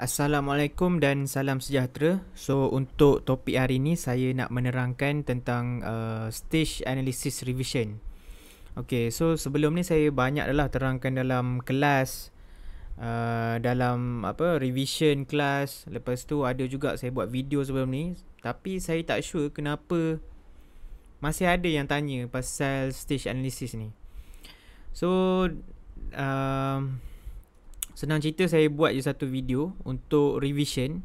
Assalamualaikum dan salam sejahtera. So untuk topik hari ini saya nak menerangkan tentang stage analysis revision. Okay, so sebelum ni saya banyak dah lah terangkan dalam kelas, dalam revision kelas. Lepas tu ada juga saya buat video sebelum ni. Tapi saya tak sure kenapa masih ada yang tanya pasal stage analysis ni. So senang cerita, saya buat je satu video untuk revision.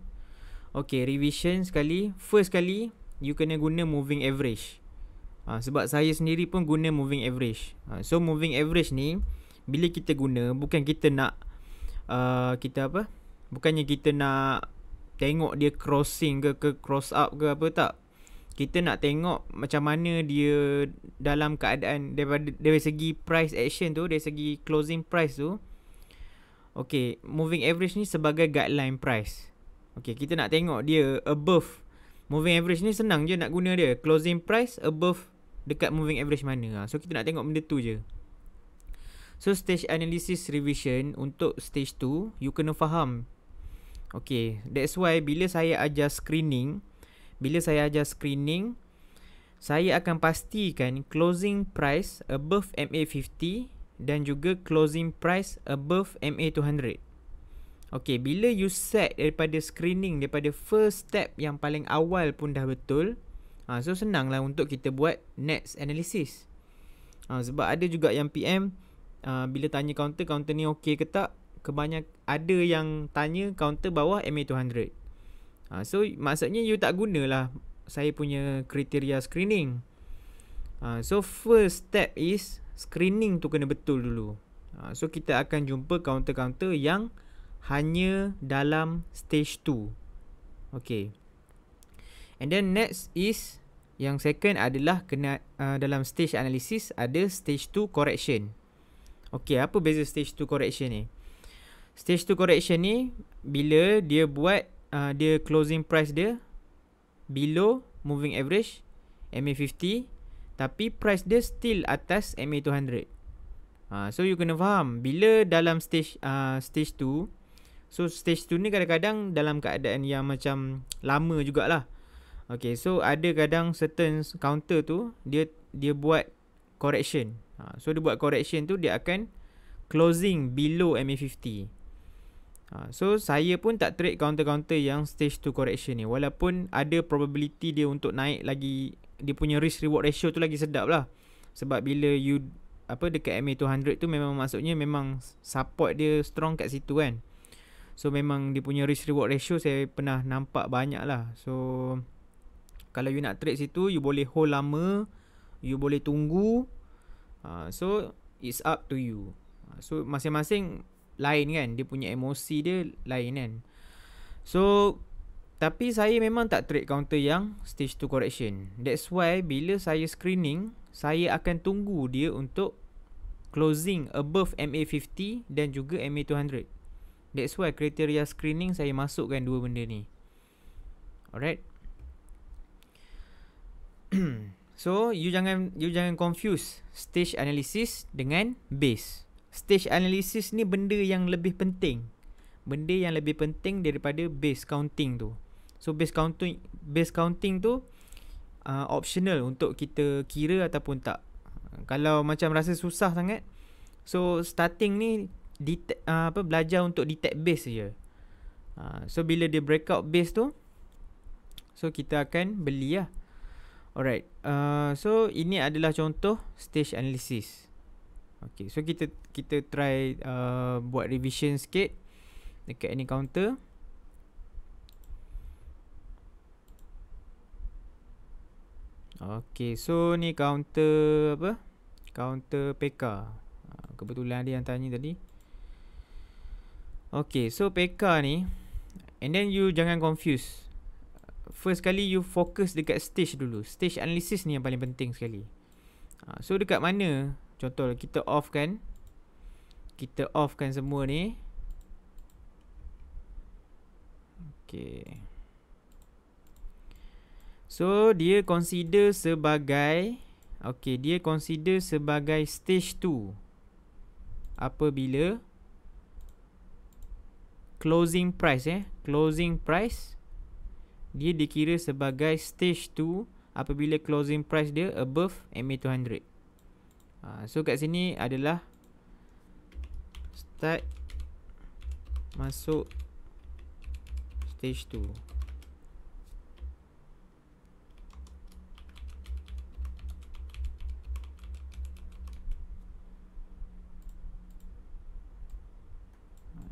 Okay, revision sekali. First kali you kena guna moving average. Sebab saya sendiri pun guna moving average. So moving average ni bila kita guna, bukan kita nak bukannya kita nak tengok dia crossing ke cross up ke apa, tak. Kita nak tengok macam mana dia dalam keadaan dari segi price action tu, dari segi closing price tu. Okay, moving average ni sebagai guideline price. Okay, kita nak tengok dia above moving average ni, senang je nak guna dia. Closing price above dekat moving average mana. So kita nak tengok benda tu je. So stage analysis revision untuk stage 2 you kena faham. Okay, that's why bila saya ajar screening, saya akan pastikan closing price above MA50 dan juga closing price above MA200. Okay, bila you set daripada screening, daripada first step yang paling awal pun dah betul, so senang lah untuk kita buat next analysis. Sebab ada juga yang PM, bila tanya counter ni okay ke tak, kebanyakan ada yang tanya counter bawah MA200. So maksudnya you tak gunalah saya punya kriteria screening. So first step is screening tu kena betul dulu. So kita akan jumpa counter-counter yang hanya dalam stage 2. Okay. And then next is, yang second adalah kena dalam stage analysis ada stage 2 correction. Okay, apa beza stage 2 correction ni? Stage 2 correction ni bila dia buat dia closing price dia below moving average MA50, tapi price dia still atas MA200. So you kena faham, bila dalam stage 2, so stage 2 ni kadang-kadang dalam keadaan yang macam lama jugalah. Okay, so ada kadang certain counter tu dia buat correction. So dia buat correction tu, dia akan closing below MA50. So saya pun tak trade counter-counter yang stage 2 correction ni, walaupun ada probability dia untuk naik lagi, dia punya risk reward ratio tu lagi sedap lah. Sebab bila you dekat MA200 tu memang maksudnya memang support dia strong kat situ kan. So memang dia punya risk reward ratio saya pernah nampak banyak lah. So kalau you nak trade situ, you boleh hold lama, you boleh tunggu. So it's up to you. So masing-masing lain kan, dia punya emosi dia lain kan. So tapi saya memang tak trade counter yang stage 2 correction. That's why bila saya screening, saya akan tunggu dia untuk closing above MA50 dan juga MA200. That's why kriteria screening saya masukkan dua benda ni. Alright. So you jangan confuse stage analysis dengan base. Stage analysis ni benda yang lebih penting. Benda yang lebih penting daripada base counting tu. So base counting tu optional untuk kita kira ataupun tak. Kalau macam rasa susah sangat, so starting ni belajar untuk detect base je. So bila dia breakout base tu, so kita akan beli lah. Alright. So ini adalah contoh stage analysis. Okay, so kita try buat revision sikit dekat ni counter. Okay, so ni counter apa? Counter PK. Kebetulan ada yang tanya tadi. Okay, so PK ni, and then you jangan confuse. First kali you fokus dekat stage dulu. Stage analysis ni yang paling penting sekali. So dekat mana? Contoh kita off kan semua ni. Okay. So dia consider sebagai stage 2 apabila closing price closing price dia dikira sebagai stage 2 apabila closing price dia above MA200. So kat sini adalah start masuk stage 2.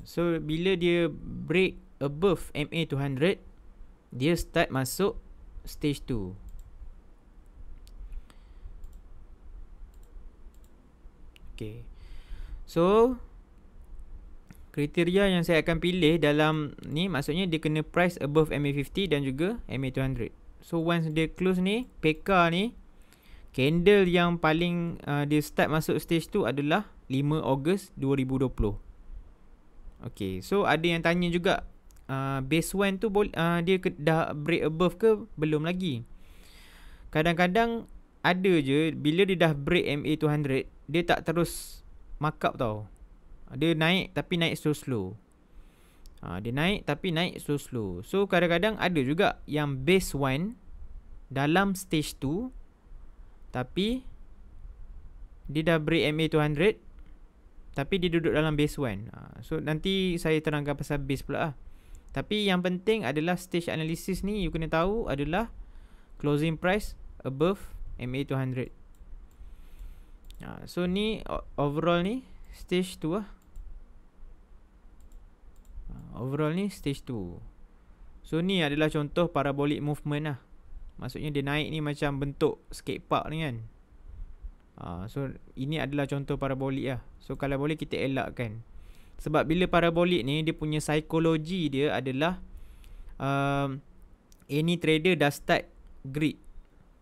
So bila dia break above MA200, dia start masuk stage 2. Okay. So kriteria yang saya akan pilih dalam ni, maksudnya dia kena price above MA50 dan juga MA200. So once dia close ni, PK ni, candle yang paling dia start masuk stage 2 adalah 5 Ogos 2020. Okay, so ada yang tanya juga, base 1 tu dia dah break above ke belum lagi. Kadang-kadang ada je, bila dia dah break MA200, dia tak terus markup tau. Dia naik tapi naik slow-slow. Dia naik tapi naik slow-slow. So kadang-kadang ada juga yang base 1 dalam stage 2, tapi dia dah break MA200, tapi dia duduk dalam base 1. So nanti saya terangkan pasal base pula lah. Tapi yang penting adalah stage analysis ni, you kena tahu adalah closing price above MA200. So ni overall ni stage 2 lah. Overall ni stage 2. So ni adalah contoh parabolic movement lah. Maksudnya dia naik ni macam bentuk skate park ni kan. So ini adalah contoh parabolik lah. So kalau boleh kita elakkan. Sebab bila parabolik ni, dia punya psikologi dia adalah any trader dah start greed.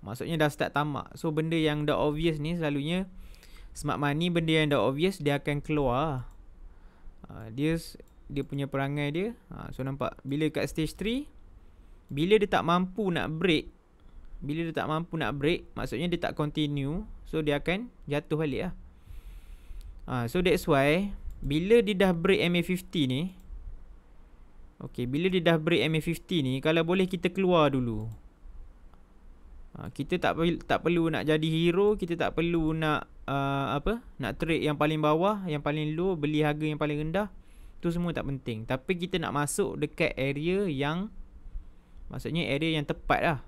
Maksudnya dah start tamak. So benda yang dah obvious ni selalunya smart money, benda yang dah obvious dia akan keluar. Dia punya perangai dia. So nampak bila kat stage 3, bila dia tak mampu nak break, maksudnya dia tak continue, so dia akan jatuh balik lah. So that's why bila dia dah break MA50 ni, okay, bila dia dah break MA50 ni, kalau boleh kita keluar dulu. Kita tak perlu nak jadi hero, kita tak perlu nak nak trade yang paling bawah, yang paling low, beli harga yang paling rendah. Tu semua tak penting. Tapi kita nak masuk dekat area yang, maksudnya area yang tepat lah.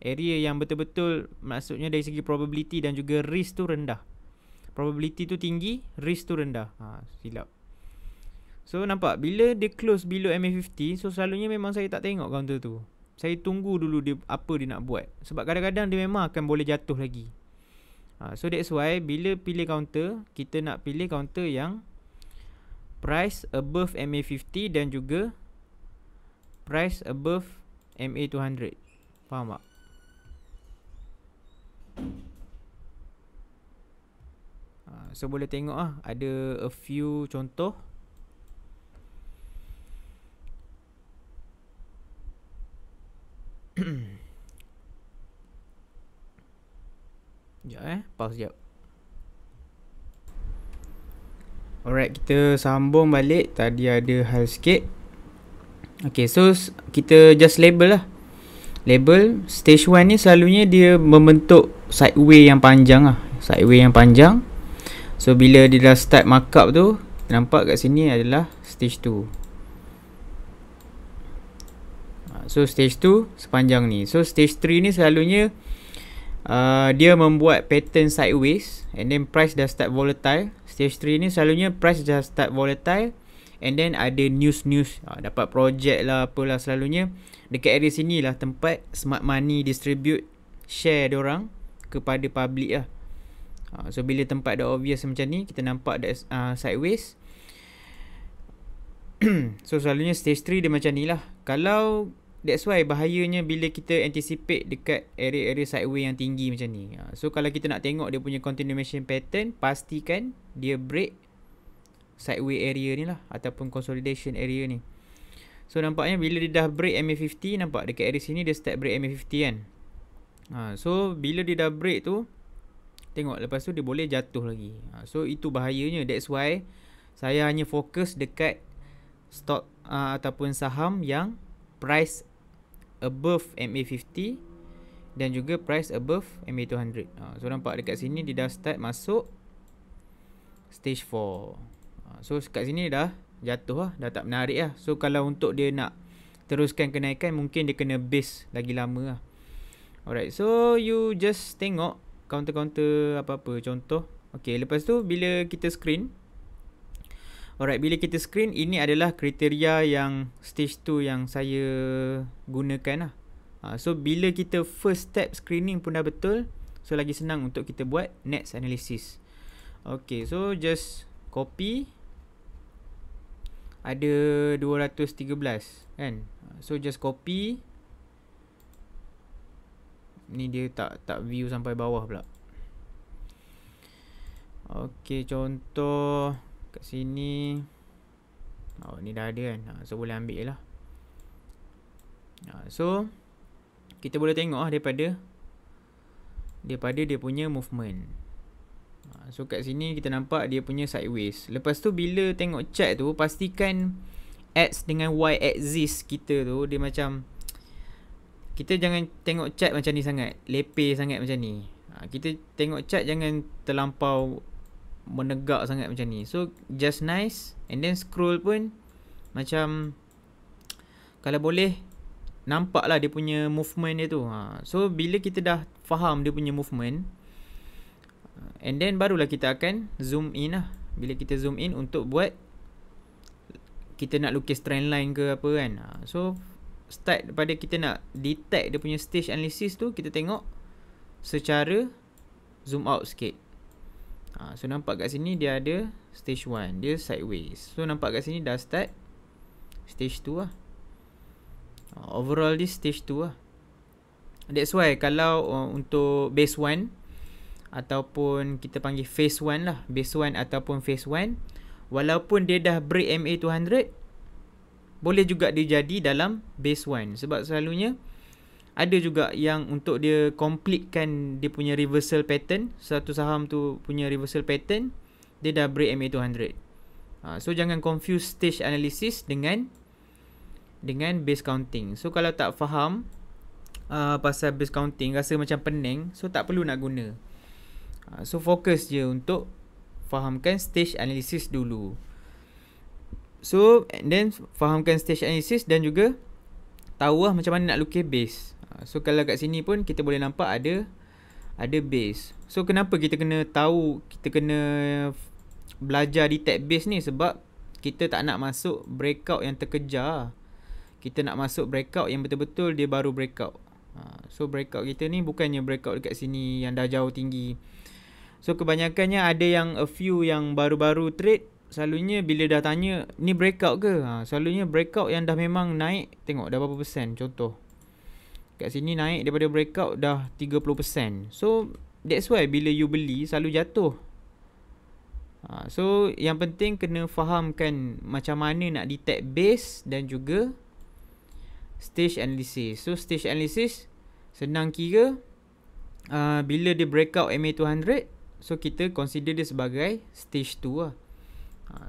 Area yang betul-betul, maksudnya dari segi probability dan juga risk tu rendah. Probability tu tinggi, risk tu rendah. Silap. So nampak bila dia close below MA50, so selalunya memang saya tak tengok counter tu. Saya tunggu dulu dia apa dia nak buat. Sebab kadang-kadang dia memang akan boleh jatuh lagi. So that's why bila pilih counter, kita nak pilih counter yang price above MA50 dan juga price above MA200. Faham tak? So boleh tengok ada a few contoh. Sekejap pause sekejap. Alright, kita sambung balik. Tadi ada hal sikit. Okay, so kita just label lah. Label stage 1 ni selalunya dia membentuk sideway yang panjang lah. Sideway yang panjang. So bila dia dah start markup tu, nampak kat sini adalah stage 2. So stage 2 sepanjang ni. So stage 3 ni selalunya dia membuat pattern sideways, and then price dah start volatile. Stage 3 ni selalunya price dah start volatile, and then ada news dapat project lah, apalah. Selalunya dekat area sini lah tempat smart money distribute share diorang kepada public lah. So bila tempat dah obvious macam ni, kita nampak dah sideways. So selalunya stage 3 dia macam ni lah. Kalau that's why bahayanya bila kita anticipate dekat area-area sideway yang tinggi macam ni. So kalau kita nak tengok dia punya continuation pattern, pastikan dia break sideway area ni lah, ataupun consolidation area ni. So nampaknya bila dia dah break MA50, nampak dekat area sini dia start break MA50 kan. So bila dia dah break tu, tengok lepas tu dia boleh jatuh lagi. So itu bahayanya. That's why saya hanya fokus dekat stock ataupun saham yang price above MA50 dan juga price above MA200. So nampak dekat sini dia dah start masuk stage 4. So kat sini dah jatuh lah, dah tak menarik lah. So kalau untuk dia nak teruskan kenaikan, mungkin dia kena base lagi lama lah. Alright, so you just tengok counter-counter apa-apa contoh. Okay, lepas tu bila kita screen, alright, bila kita screen, ini adalah kriteria yang stage 2 yang saya gunakan lah. So bila kita first step screening pun dah betul, so lagi senang untuk kita buat next analysis. Okay, so just copy. Ada 213 kan. So just copy. Ni dia tak view sampai bawah pula. Okay, contoh kat sini. Ni dah ada kan. So boleh ambil lah. So kita boleh tengok lah daripada dia punya movement. So kat sini kita nampak dia punya sideways. Lepas tu bila tengok chart tu, pastikan X dengan Y axis kita tu dia macam, kita jangan tengok chart macam ni sangat, lepeh sangat macam ni. Kita tengok chart jangan terlampau menegak sangat macam ni. So just nice. And then scroll pun macam, kalau boleh nampak lah dia punya movement dia tu. So bila kita dah faham dia punya movement, and then barulah kita akan zoom in lah. Bila kita zoom in untuk buat, kita nak lukis trend line ke apa kan. So start daripada kita nak detect dia punya stage analysis tu, kita tengok secara zoom out sikit. So nampak kat sini dia ada stage 1, dia sideways. So nampak kat sini dah start stage 2 lah. Overall this stage 2 lah. That's why kalau untuk base 1 ataupun kita panggil phase 1 lah, base 1 ataupun phase 1, walaupun dia dah break MA200, boleh juga dia jadi dalam base 1. Sebab selalunya ada juga yang untuk dia completekan dia punya reversal pattern, satu saham tu punya reversal pattern, dia dah break MA200. So jangan confuse stage analysis dengan base counting. So kalau tak faham pasal base counting, rasa macam pening, so tak perlu nak guna. So fokus je untuk fahamkan stage analysis dulu. So and then fahamkan stage analysis dan juga tahu lah macam mana nak lukis base. So kalau kat sini pun kita boleh nampak ada base. So kenapa kita kena tahu, kita kena belajar detect base ni? Sebab kita tak nak masuk breakout yang terkejar. Kita nak masuk breakout yang betul-betul dia baru breakout. So breakout kita ni bukannya breakout dekat sini yang dah jauh tinggi. So kebanyakannya ada yang a few yang baru-baru trade, selalunya bila dah tanya ni breakout ke, selalunya breakout yang dah memang naik. Tengok dah berapa persen. Contoh kat sini naik daripada breakout dah 30%. So that's why bila you beli selalu jatuh. So yang penting kena fahamkan macam mana nak detect base dan juga stage analysis. So stage analysis senang kira, bila dia breakout MA200, so kita consider dia sebagai stage 2 lah.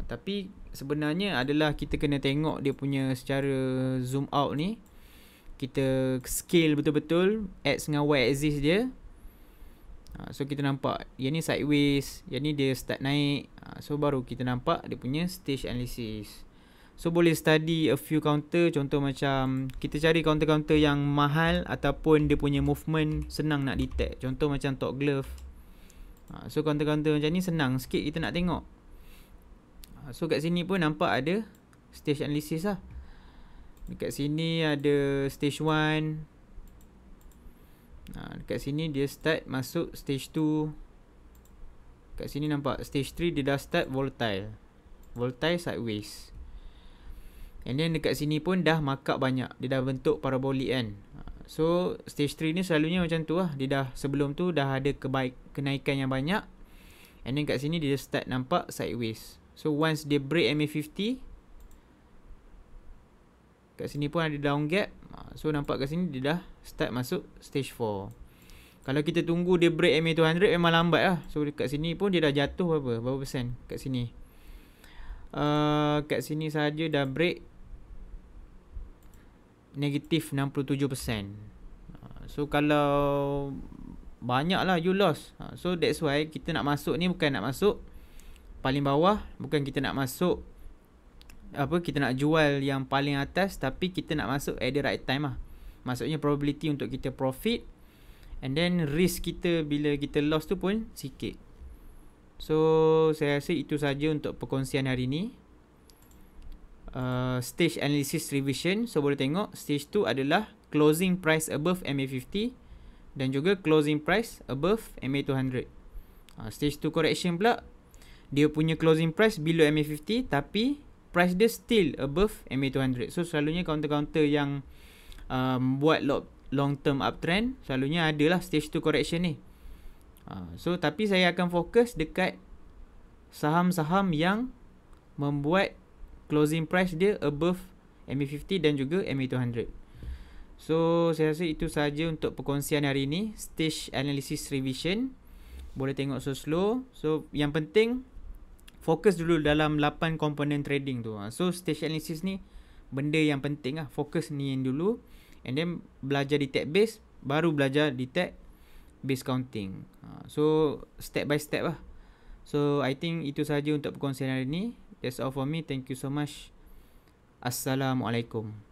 Tapi sebenarnya adalah kita kena tengok dia punya secara zoom out ni. Kita scale betul-betul X dengan Y axis dia. So kita nampak yang ni sideways, yang ni dia start naik. So baru kita nampak dia punya stage analysis. So boleh study a few counter. Contoh macam kita cari counter-counter yang mahal ataupun dia punya movement senang nak detect. Contoh macam Top Glove. So counter-counter macam ni senang sikit kita nak tengok. So kat sini pun nampak ada stage analysis lah. Dekat sini ada stage 1. Dekat sini dia start masuk stage 2. Kat sini nampak stage 3 dia dah start volatile. Volatile sideways. And then dekat sini pun dah markup banyak. Dia dah bentuk parabolic kan. So stage 3 ni selalunya macam tu lah. Dia dah sebelum tu dah ada kenaikan yang banyak. And then kat sini dia start nampak sideways. So once dia break MA50, kat sini pun ada down gap. So nampak kat sini dia dah start masuk stage 4. Kalau kita tunggu dia break MA200 memang lambat lah. So kat sini pun dia dah jatuh berapa persen kat sini. Kat sini saja dah break negatif 67%. So kalau banyak lah you loss. So that's why kita nak masuk ni bukan nak masuk paling bawah, bukan kita nak masuk kita nak jual yang paling atas, tapi kita nak masuk at the right time lah. Maksudnya probability untuk kita profit, and then risk kita bila kita loss tu pun sikit. So saya rasa itu saja untuk perkongsian hari ni. Stage analysis revision. So boleh tengok stage 2 adalah closing price above MA50 dan juga closing price above MA200. Stage 2 correction pula, dia punya closing price below MA50 tapi price dia still above MA200. So selalunya counter-counter yang buat long term uptrend, selalunya adalah stage 2 correction ni. So tapi saya akan fokus dekat saham-saham yang membuat closing price dia above MA50 dan juga MA200. So saya rasa itu saja untuk perkongsian hari ini, stage analysis revision. Boleh tengok slow. So yang penting fokus dulu dalam 8 komponen trading tu. So stage analysis ni benda yang penting lah. Fokus ni dulu, and then belajar di tech base, baru belajar di tech base counting. So step by step lah. So I think itu saja untuk perkongsian hari ni. That's all for me. Thank you so much. Assalamualaikum.